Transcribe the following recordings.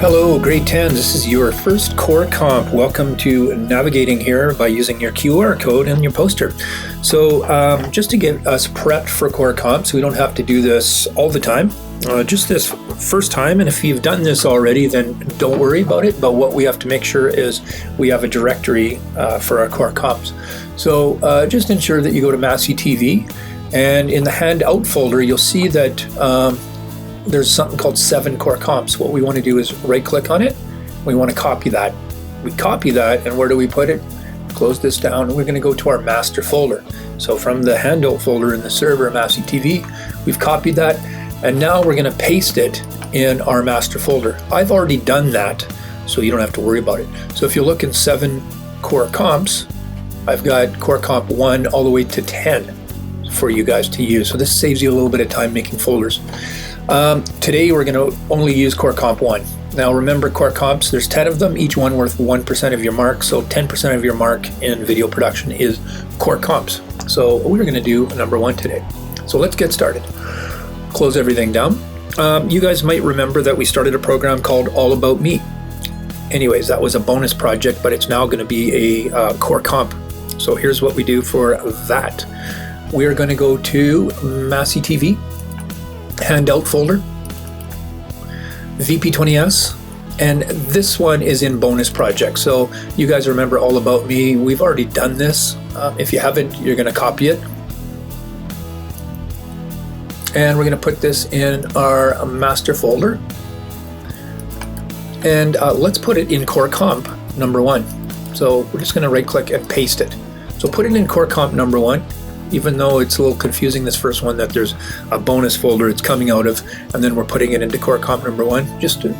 Hello, grade 10. This is your first core comp. Welcome to navigating here by using your QR code and your poster. So just to get us prepped for core comps, we don't have to do this all the time. Just this first time, and if you've done this already, then don't worry about it. But what we have to make sure is we have a directory for our core comps. So just ensure that you go to Massey TV, and in the handout folder, you'll see that there's something called 7 core comps. What we want to do is right-click on it. We want to copy that. We copy that, and where do we put it? Close this down, and we're going to go to our master folder. So from the handout folder in the server, Massey TV, we've copied that, and now we're going to paste it in our master folder. I've already done that, so you don't have to worry about it. So if you look in 7 core comps, I've got core comp 1 all the way to 10 for you guys to use. So this saves you a little bit of time making folders. Today we're going to only use core comp 1. Now remember, core comps, there's 10 of them, each one worth 1% of your mark. So 10% of your mark in video production is core comps. So we're going to do number 1 today. So let's get started. Close everything down. You guys might remember that we started a program called All About Me. Anyways, that was a bonus project, but it's now going to be a core comp. So here's what we do for that. We are going to go to Massey TV, handout folder, VP20s, and this one is in bonus project. So you guys remember All About Me. We've already done this. If you haven't, you're going to copy it. And we're going to put this in our master folder. And let's put it in core comp number 1. So we're just going to right click and paste it. So put it in core comp number 1. Even though it's a little confusing, this first one, that there's a bonus folder it's coming out of, and then we're putting it into core comp number 1, just to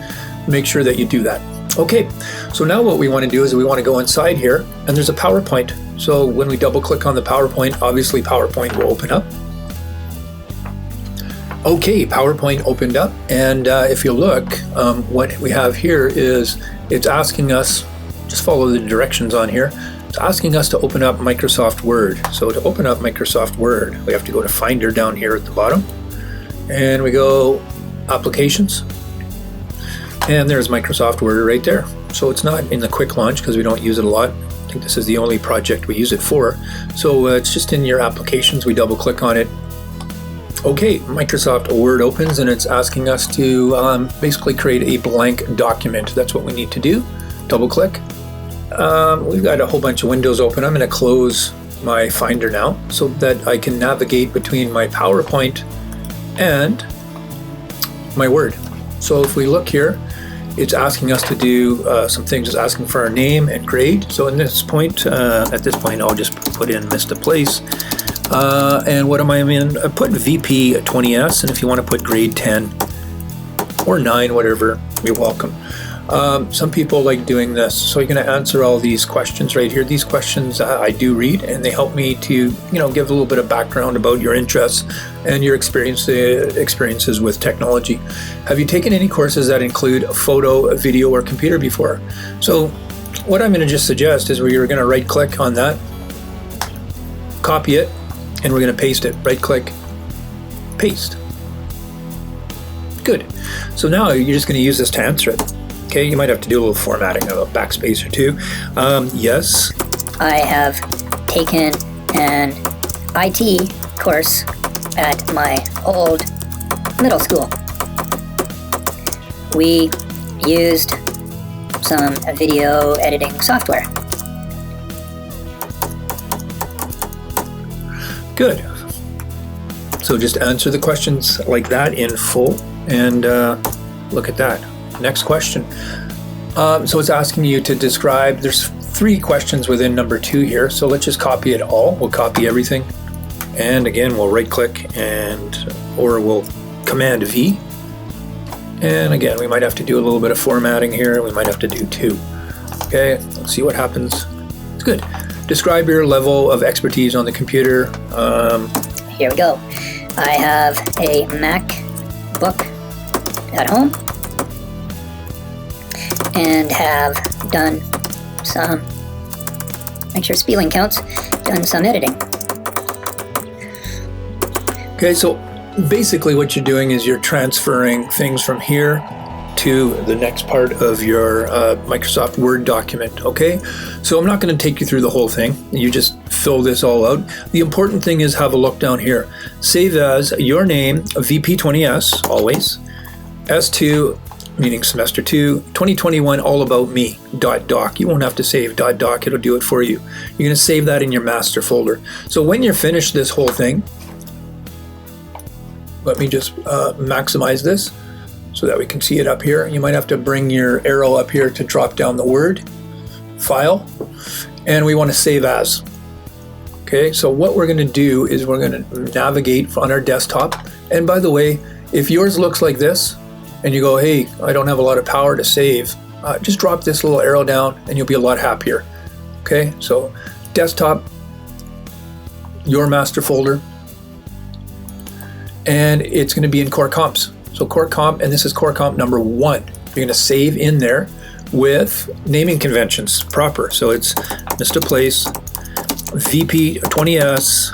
make sure that you do that. Okay, so now what we want to do is we want to go inside here, and there's a PowerPoint. So when we double click on the PowerPoint, obviously PowerPoint will open up. Okay, PowerPoint opened up, and if you look, what we have here is it's asking us, just follow the directions on here, it's asking us to open up Microsoft Word. So to open up Microsoft Word, we have to go to Finder down here at the bottom, and we go Applications, and there's Microsoft Word right there. So it's not in the quick launch because we don't use it a lot. I think this is the only project we use it for. So it's just in your applications. We double click on it. Okay, Microsoft Word opens, and it's asking us to basically create a blank document. That's what we need to do. Double click. We've got a whole bunch of windows open. I'm going to close my Finder now so that I can navigate between my PowerPoint and my Word. So if we look here, it's asking us to do some things. It's asking for our name and grade. So at this point, I'll just put in missed a place. And what am I in? I put VP20s, and if you want to put grade 10 or 9, whatever, you're welcome. Some people like doing this, so you're going to answer all these questions right here. These questions I do read, and they help me to, give a little bit of background about your interests and your experiences with technology. Have you taken any courses that include photo, video, or computer before? So what I'm going to just suggest is we're going to right click on that, copy it, and we're going to paste it. Right click, paste. Good. So now you're just going to use this to answer it. Okay, you might have to do a little formatting, a backspace or two. Yes. I have taken an IT course at my old middle school. We used some video editing software. Good. So just answer the questions like that in full, and look at that. Next question. So it's asking you to describe, there's 3 questions within number 2 here, so let's just copy it all. We'll copy everything, and again we'll right click or we'll Command V, and again we might have to do a little bit of formatting here. We might have to do 2. Okay, let's see what happens. It's good. Describe your level of expertise on the computer. Here we go. I have a MacBook at home, and have done some, make sure spelling counts, done some editing. Okay, so basically what you're doing is you're transferring things from here to the next part of your Microsoft Word document, okay? So I'm not going to take you through the whole thing. You just fill this all out. The important thing is have a look down here. Save as your name, VP20s, always, S2, meaning semester 2, 2021, all about me, .doc. You won't have to save .doc, it'll do it for you. You're going to save that in your master folder. So when you're finished this whole thing, let me just maximize this so that we can see it up here. You might have to bring your arrow up here to drop down the Word file, and we want to save as. Okay, so what we're going to do is we're going to navigate on our desktop. And by the way, if yours looks like this, and you go, hey, I don't have a lot of power to save, just drop this little arrow down and you'll be a lot happier. Okay, so desktop, your master folder, and it's going to be in Core Comps. So Core Comp, and this is Core Comp number 1. You're going to save in there with naming conventions proper. So it's Mr. Place, VP20s,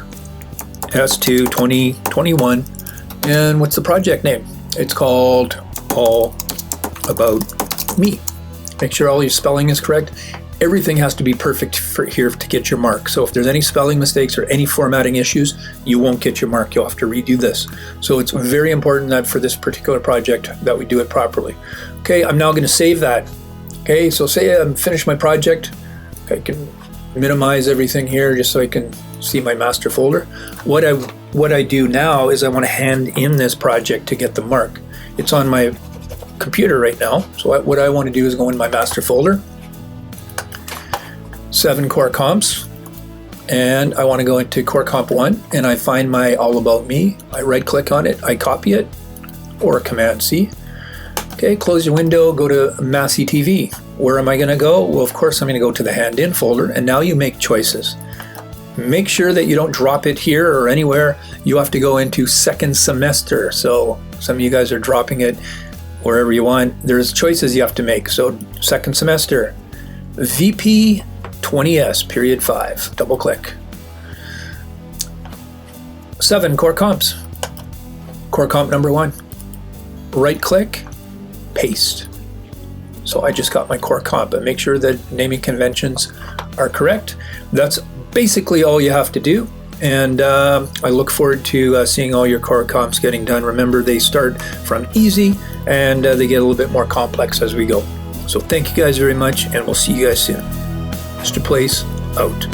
S2 2021, and what's the project name? It's called All About Me. Make sure all your spelling is correct. Everything has to be perfect for here to get your mark. So if there's any spelling mistakes or any formatting issues, you won't get your mark. You'll have to redo this. So it's very important that for this particular project that we do it properly. Okay, I'm now going to save that. Okay, so say I'm finished my project. I can minimize everything here just so I can see my master folder. What I do now is I want to hand in this project to get the mark. It's on my computer right now. So what I want to do is go in my master folder, 7 Core Comps, and I want to go into Core Comp 1, and I find my All About Me. I right click on it, I copy it, or Command C. Okay, close your window, go to Massey TV. Where am I going to go? Well, of course I'm going to go to the hand in folder, and now you make choices. Make sure that you don't drop it here or anywhere. You have to go into second semester. So some of you guys are dropping it wherever you want. There's choices you have to make. So second semester, VP20s, period 5, double click. 7 Core Comps, Core Comp number 1, right click, paste. So I just got my Core Comp, but make sure that naming conventions are correct. That's basically all you have to do. And I look forward to seeing all your Core Comps getting done. Remember, they start from easy and they get a little bit more complex as we go. So thank you guys very much, and we'll see you guys soon. Mr. Place, out.